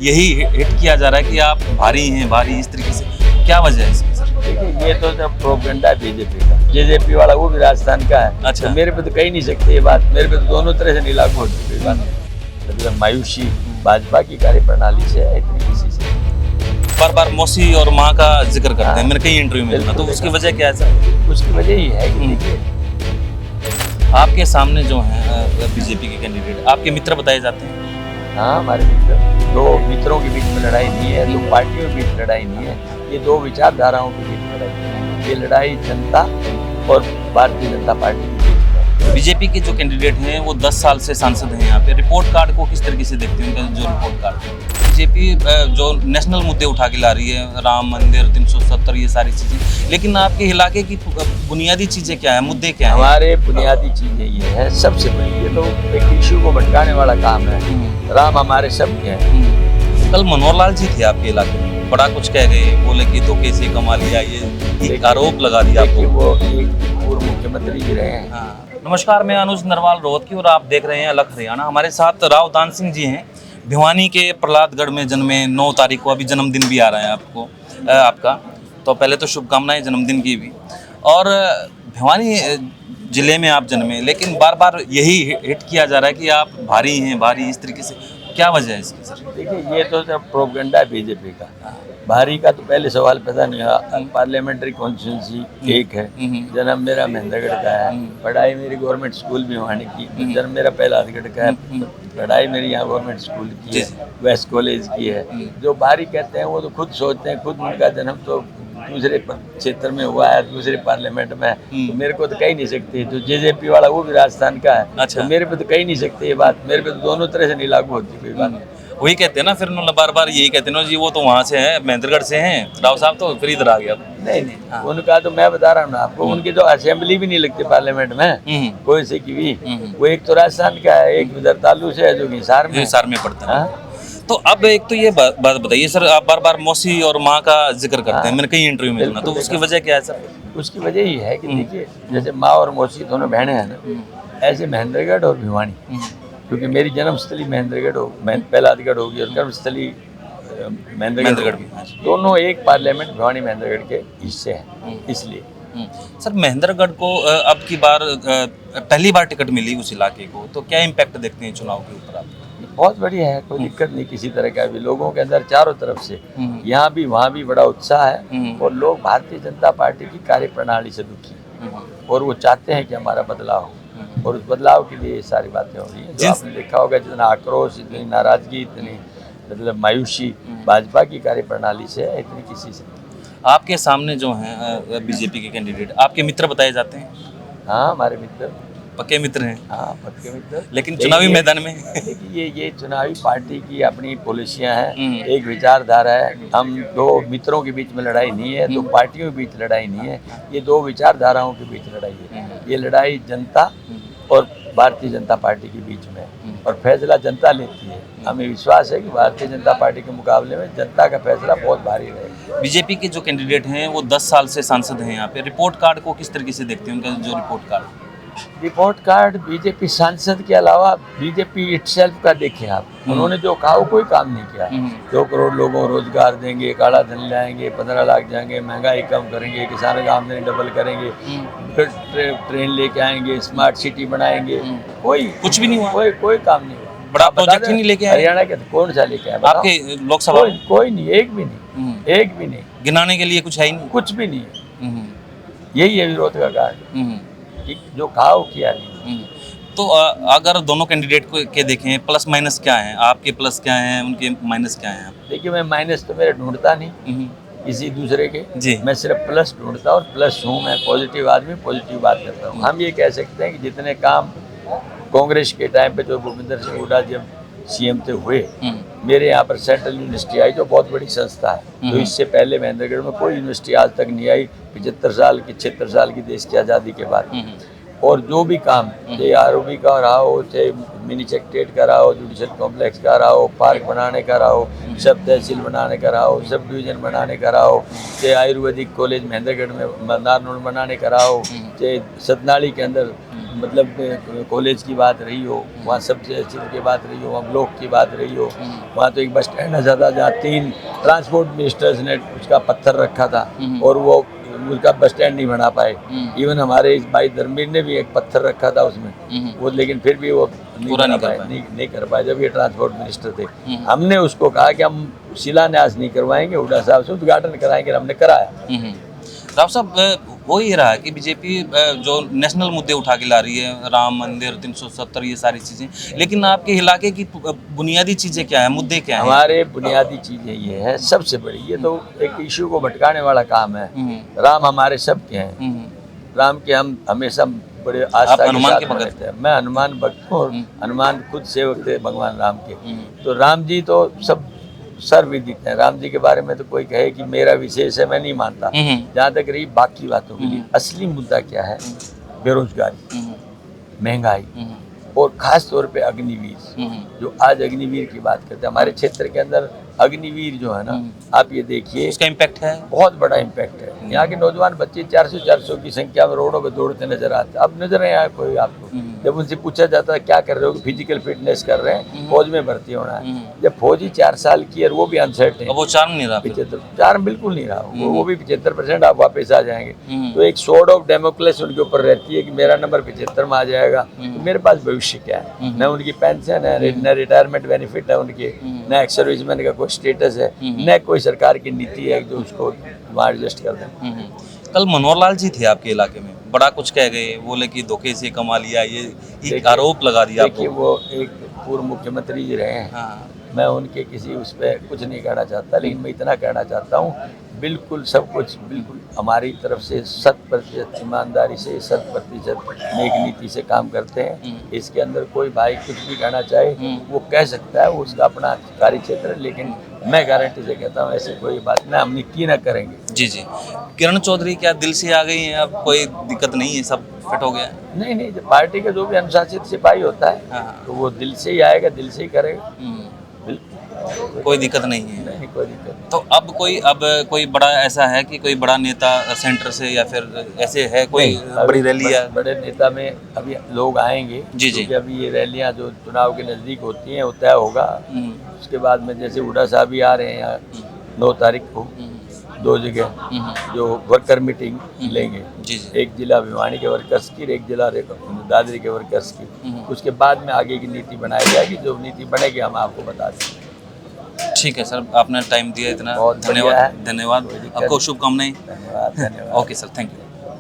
यही हिट किया जा रहा है कि आप भारी हैं, भारी, इस तरीके से, क्या वजह है इसकी सर? देखिए ये तो जब प्रोपेगेंडा है बीजेपी का, जेजेपी वाला वो भी राजस्थान का है। अच्छा। तो मेरे पे तो कह ही नहीं सकते ये बात, मेरे पे तो दोनों तरह से नहीं लागू होती कोई बात। मतलब मायूसी भाजपा की कार्यप्रणाली से है, इतनी किसी से। बार बार मौसी और माँ का जिक्र करते हैं, मैंने कई इंटरव्यू में सुना, तो उसकी वजह क्या है सर? उसकी वजह ही है कि देखिए आपके सामने जो हैं बीजेपी के कैंडिडेट, आपके मित्र बताए जाते हैं? हाँ, हमारे मित्र, दो मित्रों के बीच में लड़ाई नहीं है, दो पार्टियों के बीच लड़ाई नहीं है, ये दो विचारधाराओं के बीच लड़ाई है। ये लड़ाई जनता और भारतीय जनता पार्टी के बीच में। बीजेपी के जो कैंडिडेट हैं वो 10 साल से सांसद हैं यहाँ पे, रिपोर्ट कार्ड को किस तरीके से देखते हैं, उनका जो रिपोर्ट कार्ड है? बीजेपी जो नेशनल मुद्दे उठा के ला रही है, राम मंदिर, 370, ये सारी चीज़ें, लेकिन आपके इलाके की बुनियादी चीज़ें क्या है, मुद्दे क्या है? हमारे बुनियादी चीजें ये है, सबसे बड़ी, ये तो एक इशू को भटकाने वाला काम है। राम हमारे सबके हैं। कल मनोहर लाल जी थे आपके इलाके में, बड़ा कुछ कह गए, बोले कि तो कैसे कमा लिया, ये एक आरोप लगा दिया आपको। वो एक पूर्व मुख्यमंत्री भी रहे हैं। हाँ। नमस्कार, मैं अनुज नरवाल रोहतकी और आप देख रहे हैं अलग हरियाणा। हमारे साथ राव दान सिंह जी हैं, भिवानी के प्रहलादगढ़ में जन्मे, 9 तारीख को, अभी जन्मदिन भी आ रहा है आपका, तो पहले तो शुभकामनाएं जन्मदिन की भी। और भिवानी जिले में आप जन्मे, लेकिन बार बार यही हिट किया जा रहा है कि आप भारी हैं, भारी, इस तरीके से, क्या वजह है इसकी सर? देखिए ये तो जब प्रोपेगेंडा है बीजेपी का, भारी का तो पहले सवाल पैदा नहीं हुआ। पार्लियामेंट्री कॉन्स्टिट्यूंसी एक है, जन्म मेरा महेंद्रगढ़ का है, पढ़ाई मेरी गवर्नमेंट स्कूल भिवानी की, जन्म मेरा प्रहलादगढ़ का है, पढ़ाई मेरी यहाँ गवर्नमेंट स्कूल की है, वेस्ट कॉलेज की है। जो भारी कहते हैं वो तो खुद सोचते हैं, खुद उनका जन्म तो दूसरे क्षेत्र में हुआ है, दूसरे पार्लियामेंट में, तो मेरे को तो कह ही नहीं सकते। तो जेजेपी वाला वो भी राजस्थान का है। अच्छा। तो मेरे पे तो कह ही नहीं सकते ये बात, मेरे पे तो दोनों तरह से नहीं लागू होती कोई बात। वही कहते हैं ना, फिर उन्होंने बार बार यही कहते हैं ना जी, वो तो वहाँ से हैं, महेंद्रगढ़ से हैं, राव साहब, तो फिर इधर आ गया। नहीं, उनका तो मैं बता रहा हूँ ना आपको, उनकी तो असेंबली भी नहीं लगती पार्लियामेंट में कोई से की भी। वो एक तो राजस्थान का है, एक उधर तालू से है जो कि हिसार में पड़ता है। तो अब एक तो ये बात बताइए सर, आप बार बार मौसी और माँ का जिक्र करते हैं, मैंने कई इंटरव्यू में सुना, तो उसकी वजह क्या है सर? उसकी वजह ही है कि देखिए, जैसे माँ और मौसी दोनों बहनें हैं ना, ऐसे महेंद्रगढ़ और भिवानी, क्योंकि मेरी जन्मस्थली महेंद्रगढ़ हो, प्रहलादगढ़ होगी, और कर्मस्थली महेंद्रगढ़ भी, दोनों एक पार्लियामेंट भिवानी महेंद्रगढ़ के हिस्से हैं, इसलिए। सर महेंद्रगढ़ को अब की बार पहली बार टिकट मिली उस इलाके को, तो क्या इम्पैक्ट देखते हैं चुनाव के ऊपर आप? बहुत बढ़िया है, कोई दिक्कत नहीं किसी तरह का भी। लोगों के अंदर चारों तरफ से, यहाँ भी वहाँ भी बड़ा उत्साह है, और लोग भारतीय जनता पार्टी की कार्यप्रणाली से दुखी हैं, और वो चाहते हैं कि हमारा बदलाव हो, और उस बदलाव के लिए ये सारी बातें हो रही हैं। जो आपने देखा होगा, जितना आक्रोश, इतनी नाराजगी, इतनी मतलब मायूसी भाजपा की कार्यप्रणाली से है, इतनी किसी से। आपके सामने जो हैं बीजेपी के कैंडिडेट, आपके मित्र बताए जाते हैं? हाँ, हमारे मित्र, पक्के मित्र हैं। हाँ, पक्के मित्र। लेकिन चुनावी मैदान में देखिए, ये चुनावी पार्टी की अपनी पॉलिसियां हैं, एक विचारधारा है। हम दो मित्रों के बीच में लड़ाई नहीं है, दो पार्टियों के बीच लड़ाई नहीं है, ये दो विचारधाराओं के बीच लड़ाई है। ये लड़ाई जनता और भारतीय जनता पार्टी के बीच में, और फैसला जनता लेती है। हमें विश्वास है कि भारतीय जनता पार्टी के मुकाबले में जनता का फैसला बहुत भारी रहेगा। बीजेपी के जो कैंडिडेट हैं वो 10 साल से सांसद हैं यहाँ पे, रिपोर्ट कार्ड को किस तरीके से देखते हैं, उनका जो report card? Report card BJP सांसद के अलावा बीजेपी इटसेल्फ का देखें आप, उन्होंने जो कहा वो कोई काम नहीं किया। 2 करोड़ लोगों को रोजगार देंगे, काला धन लाएंगे, 15 लाख जाएंगे, महंगाई कम करेंगे, किसानों की आमदनी डबल करेंगे, ट्रेन लेके आएंगे, स्मार्ट सिटी बनाएंगे, कोई कुछ भी नहीं हुआ, कोई काम नहीं हुआ। बड़ा प्रोजेक्ट ही नहीं लेके आए हरियाणा के, कौन सा लेके आए आपके लोकसभा? कोई नहीं, एक भी नहीं, एक भी नहीं, गिनाने के लिए कुछ है ही नहीं, कुछ भी नहीं। यही है विरोध का कारण, जो कहा वो किया नहीं। तो अगर दोनों कैंडिडेट को के देखें, प्लस माइनस क्या है, आपके प्लस क्या हैं, उनके माइनस क्या हैं? देखिए, मैं माइनस तो मेरे ढूंढता नहीं किसी दूसरे के जी, मैं सिर्फ प्लस ढूंढता, और प्लस हूँ मैं, पॉजिटिव आदमी, पॉजिटिव बात करता हूँ। हम ये कह सकते हैं कि जितने काम कांग्रेस के टाइम पे जो भूपेंद्र सिंह हुड्डा जब सीएम थे हुए, मेरे यहाँ पर सेंट्रल यूनिवर्सिटी आई, जो बहुत बड़ी संस्था है। तो इससे पहले महेंद्रगढ़ में कोई यूनिवर्सिटी आज तक नहीं आई, 75 साल की 76 साल की देश की आज़ादी के बाद। और जो भी काम, चाहे आरओबी का रहा हो, चाहे मिनी सेक्रेटेरिएट का रहा हो, जुडिशल कॉम्प्लेक्स का रहा हो, पार्क बनाने का रहा हो, सब तहसील बनाने का रहा हो, सब डिवीजन बनाने का रहा हो, चाहे आयुर्वेदिक कॉलेज महेंद्रगढ़ में नारनौल बनाने का रहा हो, चाहे सतनाड़ी के अंदर मतलब कॉलेज की बात रही हो, वहाँ सबसे अच्छी की बात रही हो, वहाँ ब्लॉक की बात रही हो, वहाँ तो एक बस स्टैंड ऐसा था जहाँ 3 ट्रांसपोर्ट मिनिस्टर्स ने उसका पत्थर रखा था और वो उसका बस स्टैंड नहीं बना पाए। इवन हमारे इस भाई धर्मवीर ने भी एक पत्थर रखा था उसमें, वो लेकिन फिर भी वो पूरा नहीं कर पाए जब ये ट्रांसपोर्ट मिनिस्टर थे। हमने उसको कहा कि हम शिलान्यास नहीं करवाएंगे, हुड्डा साहब से उद्घाटन कराएंगे, हमने कराया। राव साहब, वो ही रहा कि बीजेपी जो नेशनल मुद्दे उठा के ला रही है, राम मंदिर 370, ये सारी चीज़ें, लेकिन आपके इलाके की बुनियादी चीज़ें क्या है, मुद्दे क्या हैं? हमारे बुनियादी चीज़ें ये है सबसे बड़ी, ये तो एक इशू को भटकाने वाला काम है। राम हमारे सबके हैं, राम के हम हमेशा बड़े आस्था के साथ मानते हैं। मैं हनुमान भक्त हूँ और हनुमान खुद सेवक थे भगवान राम के। तो राम जी तो सब सर्वविदित है। राम जी के बारे में तो कोई कहे कि मेरा विशेष है, मैं नहीं मानता। जहाँ तक रही बाकी बातों के लिए, असली मुद्दा क्या है? बेरोजगारी, महंगाई और खास तौर पे अग्निवीर। जो आज अग्निवीर की बात करते हैं, हमारे क्षेत्र के अंदर अग्निवीर जो है ना, आप ये देखिए इसका इम्पैक्ट है, बहुत बड़ा इम्पैक्ट है। यहाँ के नौजवान बच्चे 400 की संख्या में रोडों पे दौड़ते नजर आते। अब नजर नहीं आया कोई आपको? जब उनसे पूछा जाता है क्या कर रहे हो, फिजिकल फिटनेस कर रहे हैं, फौज में भर्ती होना है। जब फौजी 4 साल की और वो भी अनसर्टेन, वो चार्म नहीं रहा, 75 चार्म बिल्कुल नहीं रहा, वो भी 75% आप वापस आ जाएंगे। तो एक स्वॉर्ड ऑफ डेमोक्रेसी उनके ऊपर रहती है कि मेरा नंबर 75 में आ जाएगा, तो मेरे पास भविष्य क्या है? न उनकी पेंशन है, न रिटायरमेंट बेनिफिट है उनके, न एक्स सर्विसमैन का कोई स्टेटस है, न कोई सरकार की नीति है जो उसको वहाँ एडजस्ट कर दें। कल मनोहर लाल जी थे आपके इलाके में, बड़ा कुछ कह गए, बोले कि धोखे से कमा लिया, ये आरोप लगा दिया। देखिए, वो एक पूर्व मुख्यमंत्री जी रहे हैं। हाँ। मैं उनके किसी उस पर कुछ नहीं कहना चाहता, लेकिन मैं इतना कहना चाहता हूँ, बिल्कुल सब कुछ बिल्कुल हमारी तरफ से 100% ईमानदारी से, 100% नेक नीति से काम करते हैं। इसके अंदर कोई भाई कुछ भी कहना चाहे वो कह सकता है, वो उसका अपना कार्य क्षेत्र है, लेकिन मैं गारंटी से कहता हूँ ऐसी कोई बात ना हमने की ना करेंगे। जी जी। किरण चौधरी क्या दिल से आ गई हैं? अब कोई दिक्कत नहीं है, सब फिट हो गया? नहीं, जो पार्टी का जो भी अनुशासित सिपाही होता है, तो वो दिल से ही आएगा, दिल से ही करेगा। कोई दिक्कत नहीं है? नहीं, कोई दिक्कत नहीं। तो अब कोई बड़ा ऐसा है कि कोई बड़ा नेता सेंटर से या फिर ऐसे है कोई बड़ी रैली या बड़े नेता में अभी लोग आएंगे? जी जी। क्योंकि अभी ये रैलियां जो चुनाव के नज़दीक होती हैं वो तय होगा। उसके बाद में जैसे हुड्डा साहब भी आ रहे हैं यहाँ 9 तारीख को 2 जगह जो वर्कर मीटिंग लेंगे। जी जी। एक जिला भिवानी के वर्कर्स की, एक जिला दादरी के वर्कर्स की। उसके बाद में आगे की नीति बनाई जाएगी, जो नीति बनेगी हम आपको बता देंगे। ठीक है सर, आपने टाइम दिया इतना, बहुत धन्यवाद। आपको शुभकामनाएं। धन्यवाद। Okay sir, thank you.